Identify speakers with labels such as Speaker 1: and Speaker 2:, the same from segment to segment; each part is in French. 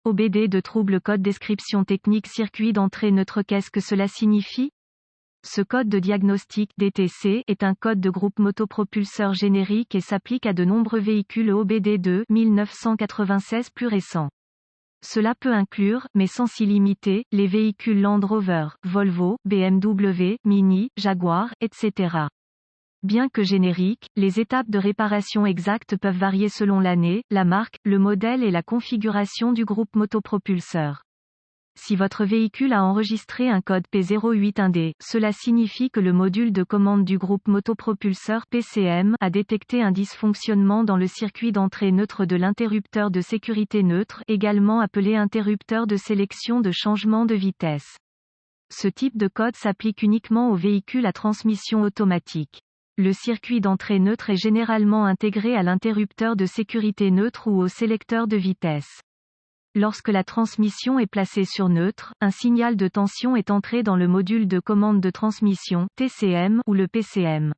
Speaker 1: OBD de trouble code description technique circuit d'entrée neutre. Qu'est-ce que cela signifie? Ce code de diagnostic DTC est un code de groupe motopropulseur générique et s'applique à de nombreux véhicules OBD2 1996 plus récents. Cela peut inclure, mais sans s'y limiter, les véhicules Land Rover, Volvo, BMW, Mini, Jaguar, etc. Bien que génériques, les étapes de réparation exactes peuvent varier selon l'année, la marque, le modèle et la configuration du groupe motopropulseur. Si votre véhicule a enregistré un code P081D, cela signifie que le module de commande du groupe motopropulseur PCM a détecté un dysfonctionnement dans le circuit d'entrée neutre de l'interrupteur de sécurité neutre, également appelé interrupteur de sélection de changement de vitesse. Ce type de code s'applique uniquement aux véhicules à transmission automatique. Le circuit d'entrée neutre est généralement intégré à l'interrupteur de sécurité neutre ou au sélecteur de vitesse. Lorsque la transmission est placée sur neutre, un signal de tension est entré dans le module de commande de transmission (TCM) ou le PCM.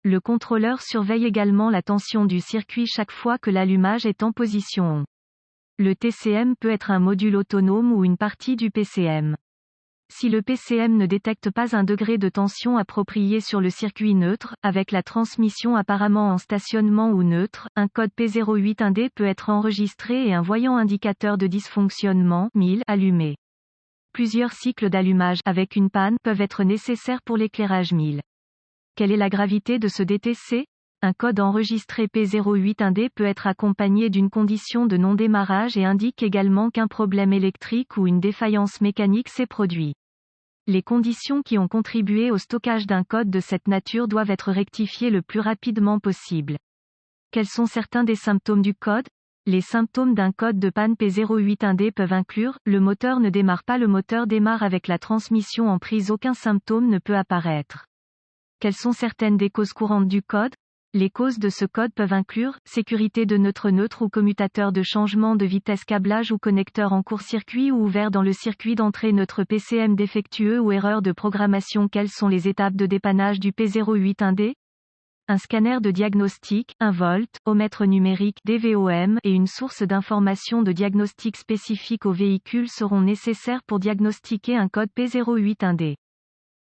Speaker 1: Le contrôleur surveille également la tension du circuit chaque fois que l'allumage est en position on. Le TCM peut être un module autonome ou une partie du PCM. Si le PCM ne détecte pas un degré de tension approprié sur le circuit neutre, avec la transmission apparemment en stationnement ou neutre, un code P081D peut être enregistré et un voyant indicateur de dysfonctionnement 1000 allumé. Plusieurs cycles d'allumage avec une panne peuvent être nécessaires pour l'éclairage 1000. Quelle est la gravité de ce DTC? Un code enregistré P081D peut être accompagné d'une condition de non-démarrage et indique également qu'un problème électrique ou une défaillance mécanique s'est produit. Les conditions qui ont contribué au stockage d'un code de cette nature doivent être rectifiées le plus rapidement possible. Quels sont certains des symptômes du code? Les symptômes d'un code de panne P081D peuvent inclure, le moteur ne démarre pas, le moteur démarre avec la transmission en prise, aucun symptôme ne peut apparaître. Quelles sont certaines des causes courantes du code? Les causes de ce code peuvent inclure, sécurité de neutre ou commutateur de changement de vitesse, câblage ou connecteur en court-circuit ou ouvert dans le circuit d'entrée neutre, PCM défectueux ou erreur de programmation. Quelles sont les étapes de dépannage du P081D? Un scanner de diagnostic, un voltomètre numérique DVOM et une source d'information de diagnostic spécifique au véhicule seront nécessaires pour diagnostiquer un code P081D.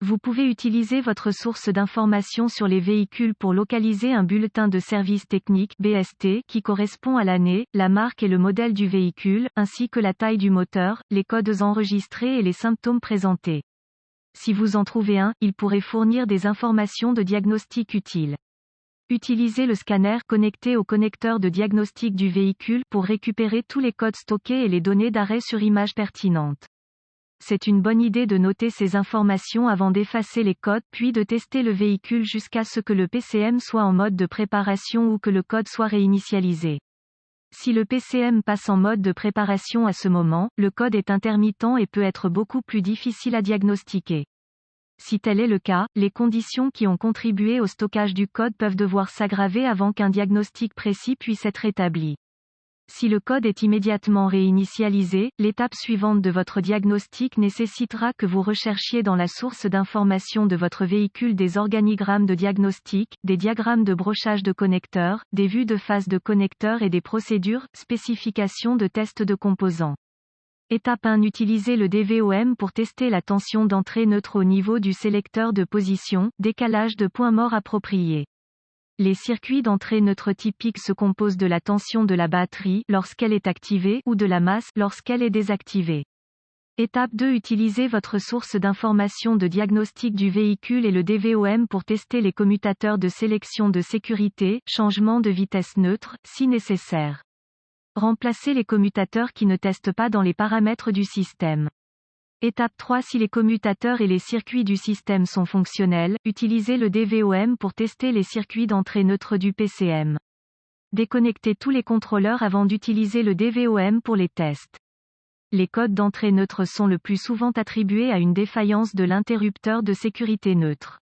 Speaker 1: Vous pouvez utiliser votre source d'information sur les véhicules pour localiser un bulletin de service technique (BST) qui correspond à l'année, la marque et le modèle du véhicule, ainsi que la taille du moteur, les codes enregistrés et les symptômes présentés. Si vous en trouvez un, il pourrait fournir des informations de diagnostic utiles. Utilisez le scanner connecté au connecteur de diagnostic du véhicule pour récupérer tous les codes stockés et les données d'arrêt sur image pertinentes. C'est une bonne idée de noter ces informations avant d'effacer les codes puis de tester le véhicule jusqu'à ce que le PCM soit en mode de préparation ou que le code soit réinitialisé. Si le PCM passe en mode de préparation à ce moment, le code est intermittent et peut être beaucoup plus difficile à diagnostiquer. Si tel est le cas, les conditions qui ont contribué au stockage du code peuvent devoir s'aggraver avant qu'un diagnostic précis puisse être établi. Si le code est immédiatement réinitialisé, l'étape suivante de votre diagnostic nécessitera que vous recherchiez dans la source d'information de votre véhicule des organigrammes de diagnostic, des diagrammes de brochage de connecteurs, des vues de phase de connecteurs et des procédures, spécifications de test de composants. Étape 1. Utilisez le DVOM pour tester la tension d'entrée neutre au niveau du sélecteur de position, décalage de point mort approprié. Les circuits d'entrée neutre typiques se composent de la tension de la batterie lorsqu'elle est activée ou de la masse lorsqu'elle est désactivée. Étape 2. Utilisez votre source d'information de diagnostic du véhicule et le DVOM pour tester les commutateurs de sélection de sécurité, changement de vitesse neutre, si nécessaire. Remplacez les commutateurs qui ne testent pas dans les paramètres du système. Étape 3. Si les commutateurs et les circuits du système sont fonctionnels, utilisez le DVOM pour tester les circuits d'entrée neutre du PCM. Déconnectez tous les contrôleurs avant d'utiliser le DVOM pour les tests. Les codes d'entrée neutre sont le plus souvent attribués à une défaillance de l'interrupteur de sécurité neutre.